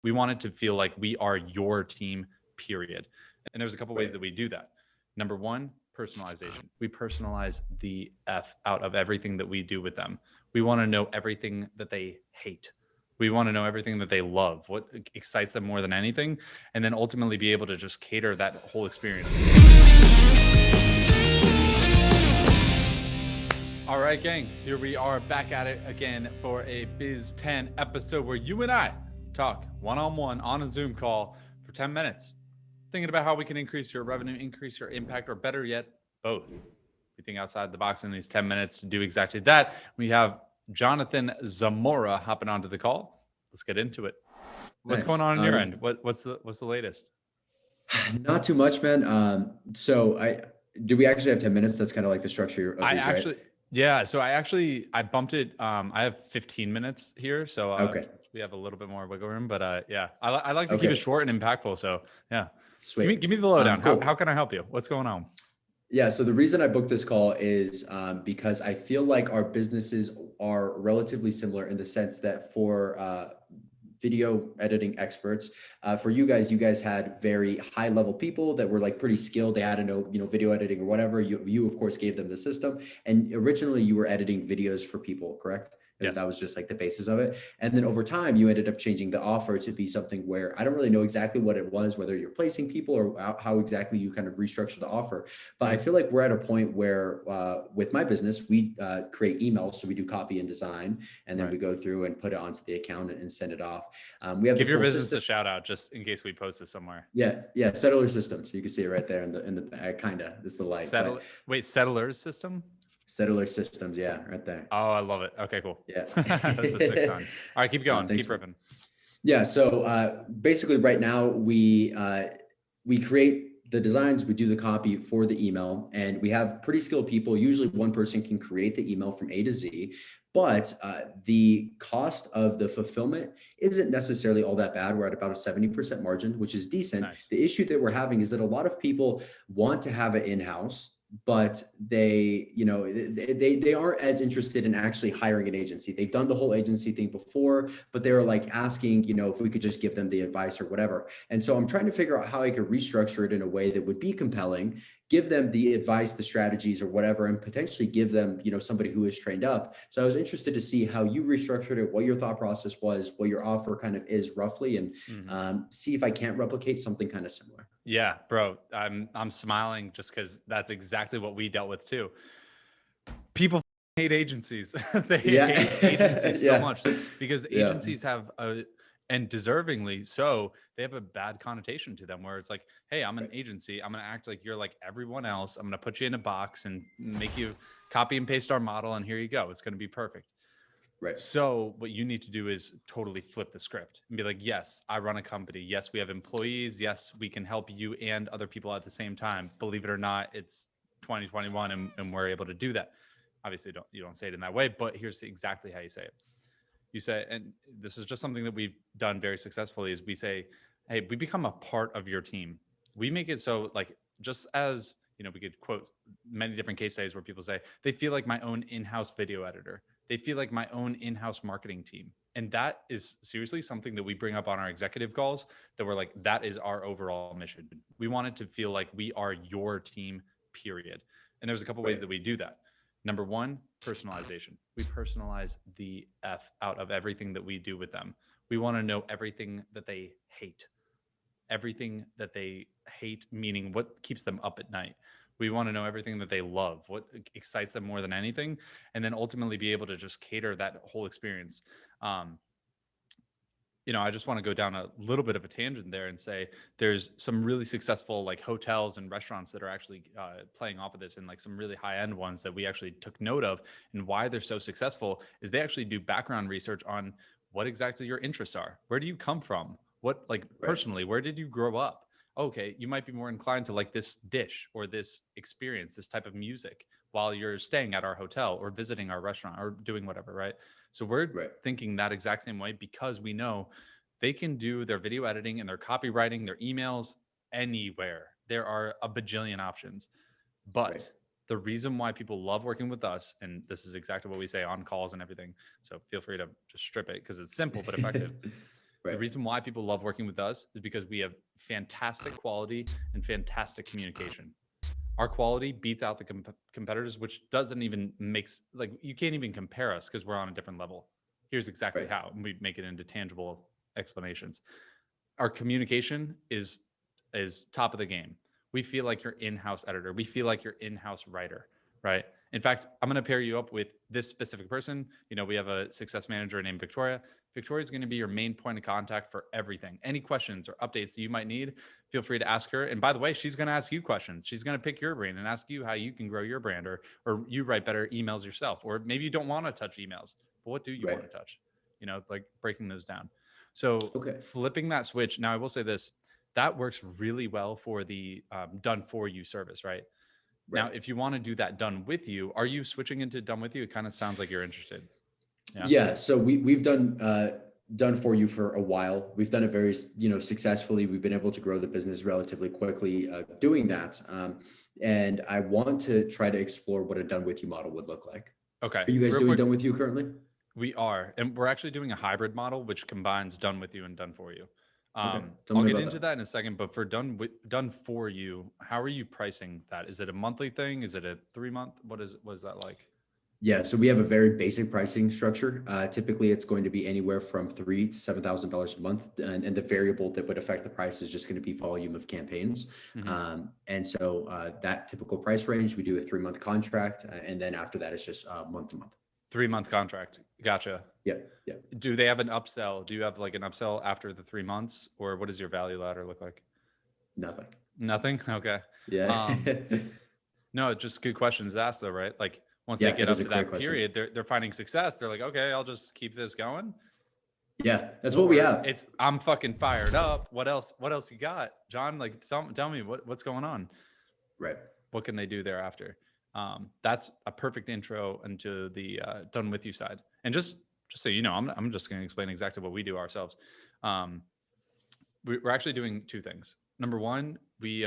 We want it to feel like we are your team, period. And there's a couple ways that we do that. Number one, personalization. We personalize the F out of everything that we do with them. We want to know everything that they hate. We want to know everything that they love, what excites them more than anything, and then ultimately be able to just cater that whole experience. All right, gang, here we are back at it again for a Biz 10 episode where you and I talk one-on-one on a Zoom call for 10 minutes, thinking about how we can increase your revenue, increase your impact, or better yet, both. We think outside the box in these 10 minutes to do exactly that. We have Jonathan Zamora hopping onto the call. Let's get into it. What's going on your end? What's the latest? Not too much, man. Do we actually have 10 minutes? That's kind of like the structure of these, right? Yeah. So I bumped it. I have 15 minutes here. So okay. We have a little bit more wiggle room, but yeah, I like to keep it short and impactful. So yeah. Sweet. Give me the lowdown. Cool. How can I help you? What's going on? Yeah. So the reason I booked this call is because I feel like our businesses are relatively similar in the sense that for video editing experts, for you guys had very high level people that were like pretty skilled. They had to know, video editing or whatever. You of course gave them the system, and originally you were editing videos for people, correct? Yes. That was just like the basis of it. And then over time, you ended up changing the offer to be something where I don't really know exactly what it was, whether you're placing people or how exactly you kind of restructure the offer. But I feel like we're at a point where with my business, we create emails. So we do copy and design, and then we go through and put it onto the account and send it off. We have Give your business a shout out just in case we post it somewhere. Yeah. Settler Systems. You can see it right there in the kinda. It's the light. Settlers System? Settler Systems, yeah, right there. Oh, I love it. Okay, cool. Yeah. That's a sick sign. All right, keep going. Keep ripping. Yeah, so basically right now we create the designs, we do the copy for the email, and we have pretty skilled people. Usually one person can create the email from A to Z, but the cost of the fulfillment isn't necessarily all that bad. We're at about a 70% margin, which is decent. Nice. The issue that we're having is that a lot of people want to have it in-house, but they aren't as interested in actually hiring an agency. They've done the whole agency thing before, but they were like asking, if we could just give them the advice or whatever. And so I'm trying to figure out how I could restructure it in a way that would be compelling, give them the advice, the strategies or whatever, and potentially give them, somebody who is trained up. So I was interested to see how you restructured it, what your thought process was, what your offer kind of is roughly, and see if I can't replicate something kind of similar. Yeah, bro, I'm smiling just because that's exactly what we dealt with too. People hate agencies. They hate agencies so much because agencies have and deservingly so, they have a bad connotation to them where it's like, hey, I'm an agency. I'm going to act like you're like everyone else. I'm going to put you in a box and make you copy and paste our model. And here you go. It's going to be perfect. Right. So what you need to do is totally flip the script and be like, yes, I run a company. Yes, we have employees. Yes, we can help you and other people at the same time. Believe it or not, it's 2021 and we're able to do that. Obviously, you don't say it in that way, but here's exactly how you say it. You say, and this is just something that we've done very successfully, is we say, hey, we become a part of your team. We make it so like, just as, we could quote many different case studies where people say, they feel like my own in-house video editor. They feel like my own in-house marketing team. And that is seriously something that we bring up on our executive calls that we're like, that is our overall mission. We want it to feel like we are your team, period. And there's a couple ways that we do that. Number one, personalization. We personalize the F out of everything that we do with them. We want to know everything that they hate. Everything that they hate, meaning what keeps them up at night. We want to know everything that they love, what excites them more than anything, and then ultimately be able to just cater that whole experience. I just want to go down a little bit of a tangent there and say there's some really successful like hotels and restaurants that are actually playing off of this, and like some really high-end ones that we actually took note of. And why they're so successful is they actually do background research on what exactly your interests are. Where do you come from? What, like personally, where did you grow up? Okay, you might be more inclined to like this dish or this experience, this type of music while you're staying at our hotel or visiting our restaurant or doing whatever, right? So we're thinking that exact same way because we know they can do their video editing and their copywriting, their emails anywhere. There are a bajillion options. But the reason why people love working with us, and this is exactly what we say on calls and everything, so feel free to just strip it because it's simple but effective. The Right. reason why people love working with us is because we have fantastic quality and fantastic communication. Our quality beats out the competitors, which doesn't even makes like you can't even compare us because we're on a different level. Here's exactly Right. how, and we make it into tangible explanations. Our communication is top of the game. We feel like your in-house editor. We feel like your in-house writer, right? In fact, I'm going to pair you up with this specific person. You know, we have a success manager named Victoria. Victoria is going to be your main point of contact for everything. Any questions or updates that you might need, feel free to ask her. And by the way, she's going to ask you questions. She's going to pick your brain and ask you how you can grow your brand, or you write better emails yourself, or maybe you don't want to touch emails, but what do you want Right. to touch? You know, like breaking those down. So Okay. flipping that switch. Now, I will say this, that works really well for the done for you service, right? Now, Right. if you want to do that done with you, are you switching into done with you? It kind of sounds like you're interested. Yeah. Yeah. So we've done for you for a while. We've done it very, successfully. We've been able to grow the business relatively quickly doing that. And I want to try to explore what a done with you model would look like. Okay. Are you guys Real doing quick, done with you currently? we are, and we're actually doing a hybrid model, which combines done with you and done for you. Okay. Tell I'll me get about into that. that in a second, but for done for you, how are you pricing that? Is it a monthly thing? Is it a 3 month? What is that like? Yeah, so we have a very basic pricing structure. Typically, it's going to be anywhere from $3,000 to $7,000 a month, and the variable that would affect the price is just going to be volume of campaigns. Mm-hmm. And so that typical price range, we do a 3 month contract, and then after that, it's just month to month. 3 month contract. Gotcha. Yeah, yeah. Do they have an upsell? Do you have like an upsell after the 3 months, or what does your value ladder look like? Nothing. Nothing. Okay. Yeah, No, just good questions asked though, right? Like once they yeah. get It is up a to great that question. period, they're finding success. They're like, okay, I'll just keep this going. Yeah, that's what we Or have. it's I'm fucking fired up. What else? What else you got, John? Like tell me what's going on. Right. What can they do thereafter? That's a perfect intro into the done with you side. And just so you know, I'm just going to explain exactly what we do ourselves. Um, we're actually doing two things. Number one, we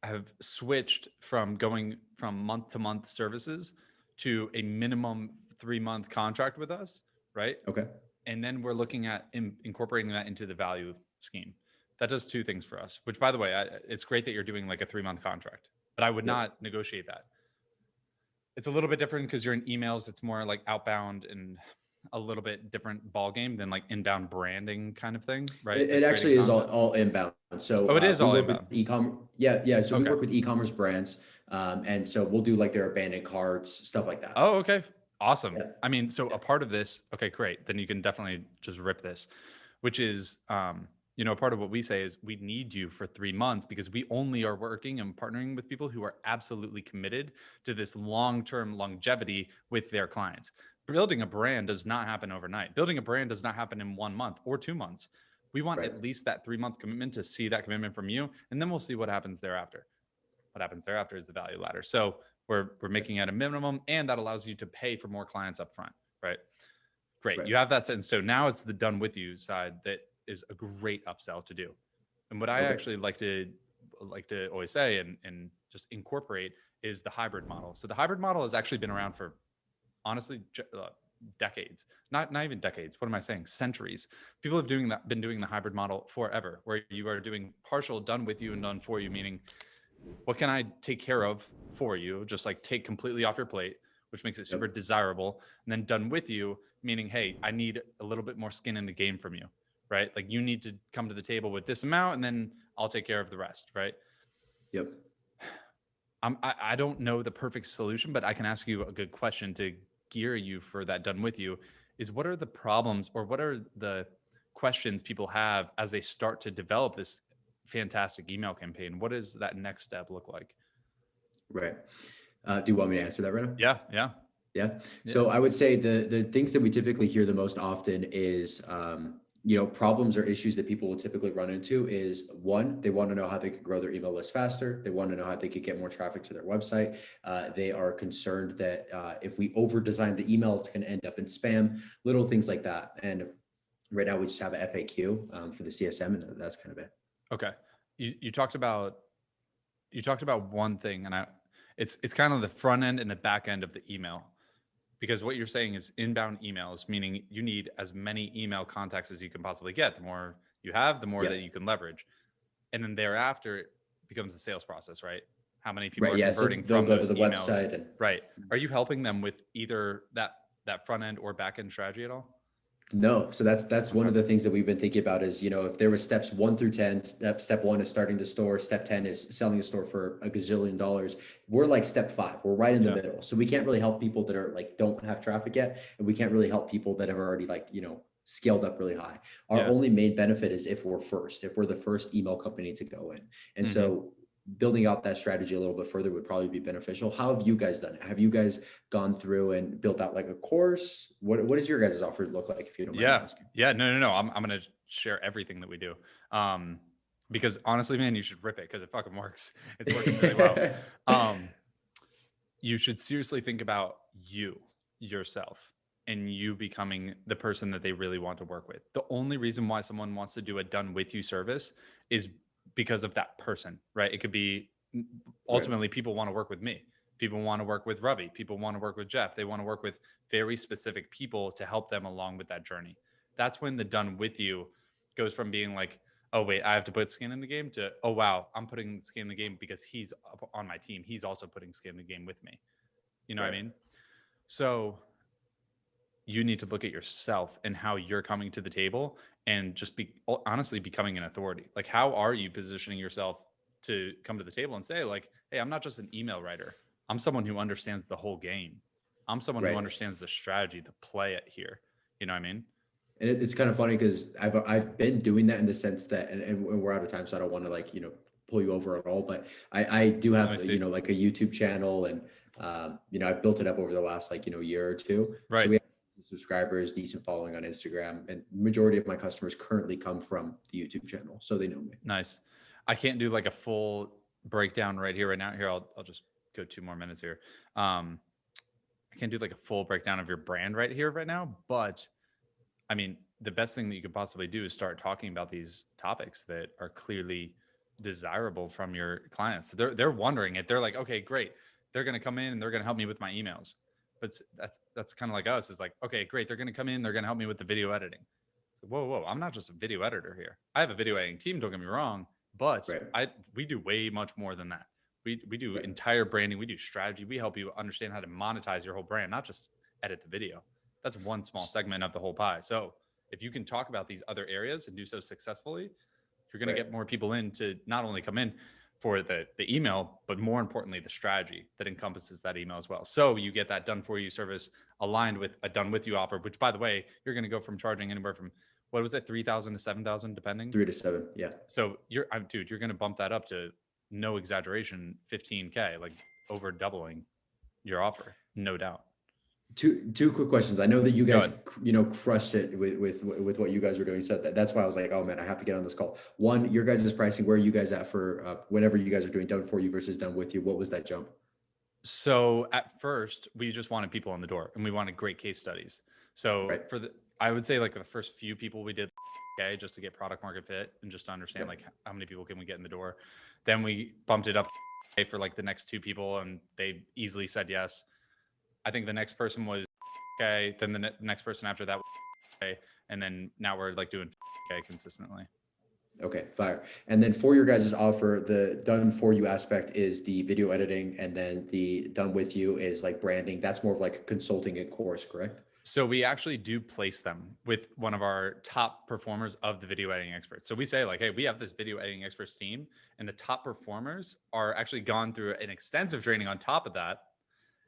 have switched from going from month to month services to a minimum 3 month contract with us, right? Okay. And then we're looking at incorporating that into the value scheme. That does two things for us, which by the way, it's great that you're doing like a 3 month contract, but I would Yep. not negotiate that. It's a little bit different because you're in emails. It's more like outbound and a little bit different ball game than like inbound branding kind of thing, right? It Like creating actually is content. all inbound. So Oh, it is we all work with inbound. e-commerce. Yeah, yeah. So we Okay. work with e-commerce brands, and so we'll do like their abandoned carts, stuff like that. Oh, okay. Awesome. Yeah, I mean, so yeah, a part of this, okay, great. Then you can definitely just rip this, which is, a part of what we say is we need you for 3 months because we only are working and partnering with people who are absolutely committed to this long-term longevity with their clients. Building a brand does not happen overnight. Building a brand does not happen in 1 month or 2 months. We want right, at least that 3 month commitment to see that commitment from you, and then we'll see what happens thereafter. What happens thereafter is the value ladder. So we're making at a minimum, and that allows you to pay for more clients up front, right? Great. right. You have that set in stone. Now it's the done with you side that is a great upsell to do. And what I Okay, actually like to always say and just incorporate is the hybrid model. So the hybrid model has actually been around for honestly decades, not even decades. What am I saying? Centuries. People have been doing the hybrid model forever, where you are doing partial done with you and done for you, meaning what can I take care of for you? Just like take completely off your plate, which makes it super yep, desirable. And then done with you, meaning, hey, I need a little bit more skin in the game from you, right? Like you need to come to the table with this amount and then I'll take care of the rest, right? yep. I don't know the perfect solution, but I can ask you a good question to gear you for that done with you is what are the problems or what are the questions people have as they start to develop this fantastic email campaign? What does that next step look like? Right. Do you want me to answer that right now? Yeah, yeah, Yeah. yeah. So I would say the things that we typically hear the most often is problems or issues that people will typically run into is one, they want to know how they could grow their email list faster. They want to know how they could get more traffic to their website. They are concerned that if we over design the email, it's going to end up in spam, little things like that. And right now we just have an FAQ for the CSM, and that's kind of it. Okay. You talked about one thing, and it's kind of the front end and the back end of the email. Because what you're saying is inbound emails, meaning you need as many email contacts as you can possibly get. The more you have, the more Yeah. that you can leverage. And then thereafter it becomes the sales process, right? How many people Right. are Yeah. So converting they'll from go to those the emails? website and Right. Are you helping them with either that front end or back end strategy at all? no. So that's one Okay. of the things that we've been thinking about is, if there was steps 1 through 10, step one is starting the store, step 10 is selling a store for a gazillion dollars. We're like step 5. We're right in the Yeah. middle. So we can't really help people that are like don't have traffic yet, and we can't really help people that have already like, scaled up really high. Our Yeah. only main benefit is if we're the first email company to go in. And Mm-hmm. so building out that strategy a little bit further would probably be beneficial. How have you guys done it? Have you guys gone through and built out like a course? What does your guys' offer look like, if you don't mind me Yeah. asking? Yeah. No. I'm going to share everything that we do. Because honestly, man, you should rip it because it fucking works. It's working really well. You should seriously think about yourself and you becoming the person that they really want to work with. The only reason why someone wants to do a done with you service is because of that person, right? It could be ultimately people want to work with me. People want to work with Ravi. People want to work with Jeff. They want to work with very specific people to help them along with that journey. That's when the done with you goes from being like, oh, wait, I have to put skin in the game to, oh, wow, I'm putting skin in the game because he's up on my team. He's also putting skin in the game with me. You know what I mean? So you need to look at yourself and how you're coming to the table and just be honestly becoming an authority. Like, how are you positioning yourself to come to the table and say like, hey, I'm not just an email writer. I'm someone who understands the whole game. I'm someone who Right. understands the strategy, the play it here. You know what I mean? And it's kind of funny because I've been doing that in the sense that, and we're out of time, so I don't want to like, pull you over at all, but I do Let me have, see. like a YouTube channel, and, I've built it up over the last, like, year or two. So Right. we have subscribers, decent following on Instagram, and majority of my customers currently come from the YouTube channel. So they know me. Nice. I can't do like a full breakdown right here, right now. Here, I'll just go 2 more minutes here. I can't do like a full breakdown of your brand right here, right now, but I mean, the best thing that you could possibly do is start talking about these topics that are clearly desirable from your clients. They're wondering it. They're like, okay, great. They're going to come in and they're going to help me with my emails. But that's kind of like us. It's like, okay, great. They're going to come in. They're going to help me with the video editing. So, whoa. I'm not just a video editor here. I have a video editing team. Don't get me wrong, but Right. we do way much more than that. We do Right. entire branding. We do strategy. We help you understand how to monetize your whole brand, not just edit the video. That's one small segment of the whole pie. So if you can talk about these other areas and do so successfully, you're going to Right. get more people in to not only come in for the email, but more importantly, the strategy that encompasses that email as well. So you get that done for you service aligned with a done with you offer, which by the way, you're going to go from charging anywhere from, what was it, 3,000 to 7,000 depending. 3 to 7. Yeah. So you're going to bump that up to, no exaggeration, 15K, like over doubling your offer, no doubt. Two quick questions. I know that you Go guys, ahead. crushed it with what you guys were doing. So that's why I was like, oh man, I have to get on this call. One, your guys' pricing, where are you guys at for whenever you guys are doing done for you versus done with you? What was that jump? So at first, we just wanted people on the door and we wanted great case studies. So Right. I would say like the first few people we did, okay, just to get product market fit and just to understand Yep. like how many people can we get in the door. Then we bumped it up for like the next 2 people and they easily said yes. I think the next person was okay. Then the next person after that was okay. And then now we're like doing okay consistently. Okay, fire. And then for your guys' offer, the done for you aspect is the video editing, and then the done with you is like branding. That's more of like a consulting and course, correct? So we actually do place them with one of our top performers of the video editing experts. So we say like, hey, we have this video editing experts team, and the top performers are actually gone through an extensive training on top of that,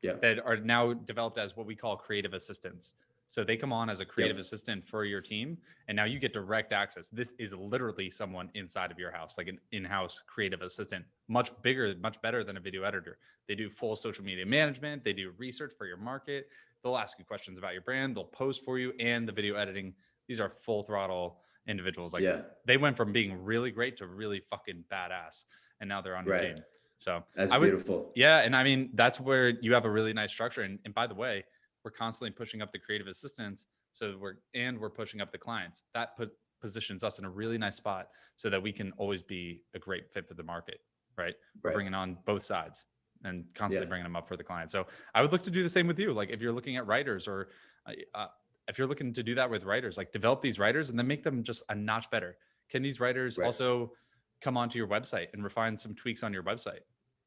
Yeah. that are now developed as what we call creative assistants. So they come on as a creative assistant for your team, and now you get direct access. This is literally someone inside of your house, like an in-house creative assistant, much bigger, much better than a video editor. They do full social media management. They do research for your market. They'll ask you questions about your brand. They'll post for you, and the video editing. These are full throttle individuals. Like they went from being really great to really fucking badass, and now they're on your team. So that's I would, beautiful. yeah. And I mean, that's where you have a really nice structure. And by the way, we're constantly pushing up the creative assistants. So we're pushing up the clients. That positions us in a really nice spot so that we can always be a great fit for the market, right? We're bringing on both sides. and constantly bringing them up for the client. So I would look to do the same with you. Like if you're looking at writers, or if you're looking to do that with writers, like develop these writers and then make them just a notch better. Can these writers also come onto your website and refine some tweaks on your website?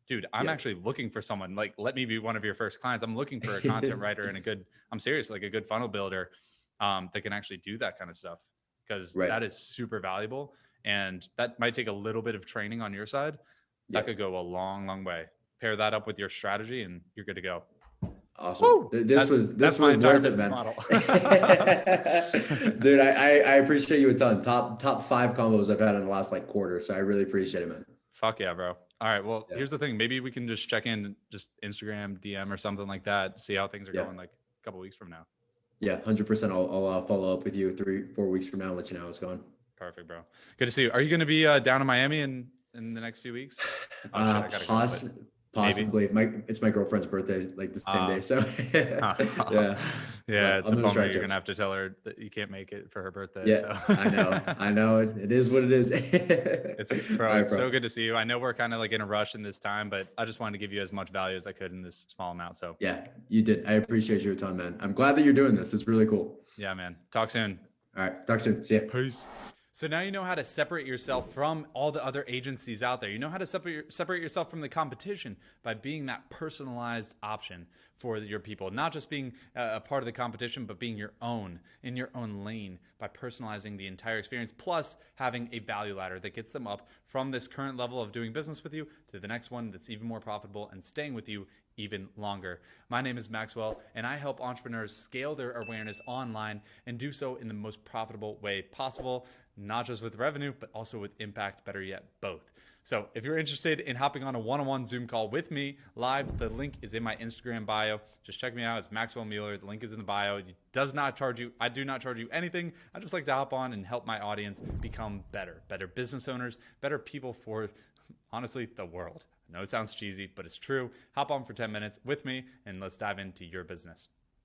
Dude, I'm actually looking for someone, like, let me be one of your first clients. I'm looking for a content writer and I'm serious, like a good funnel builder that can actually do that kind of stuff, because that is super valuable. And that might take a little bit of training on your side. That could go a long, long way. Pair that up with your strategy and you're good to go. Awesome. Woo! This was worth it, man. Model. Dude, I appreciate you a ton. Top 5 combos I've had in the last like quarter. So I really appreciate it, man. Fuck yeah, bro. All right. Well, here's the thing. Maybe we can just check in, just Instagram DM or something like that. See how things are going like a couple weeks from now. Yeah, 100%. I'll follow up with you 3-4 weeks from now and let you know how it's going. Perfect, bro. Good to see you. Are you going to be down in Miami in the next few weeks? Oh, shit, possibly. It's my girlfriend's birthday, like the same day. So yeah, it's a bummer. You're gonna have to tell her that you can't make it for her birthday. Yeah, so. I know. It is what it is. It's so good to see you. I know we're kind of like in a rush in this time, but I just wanted to give you as much value as I could in this small amount. So yeah, you did. I appreciate you a ton, man. I'm glad that you're doing this. It's really cool. Yeah, man. Talk soon. All right. Talk soon. See ya. Peace. So now you know how to separate yourself from all the other agencies out there. You know how to separate yourself from the competition by being that personalized option for your people. Not just being a part of the competition, but being your own, in your own lane, by personalizing the entire experience, plus having a value ladder that gets them up from this current level of doing business with you to the next one that's even more profitable and staying with you even longer. My name is Maxwell, and I help entrepreneurs scale their awareness online and do so in the most profitable way possible, not just with revenue, but also with impact, better yet, both. So if you're interested in hopping on a one-on-one Zoom call with me live, the link is in my Instagram bio. Just check me out. It's Maxwell Mueller. The link is in the bio. It does not charge you. I do not charge you anything. I just like to hop on and help my audience become better business owners, better people for, honestly, the world. I know it sounds cheesy, but it's true. Hop on for 10 minutes with me and let's dive into your business.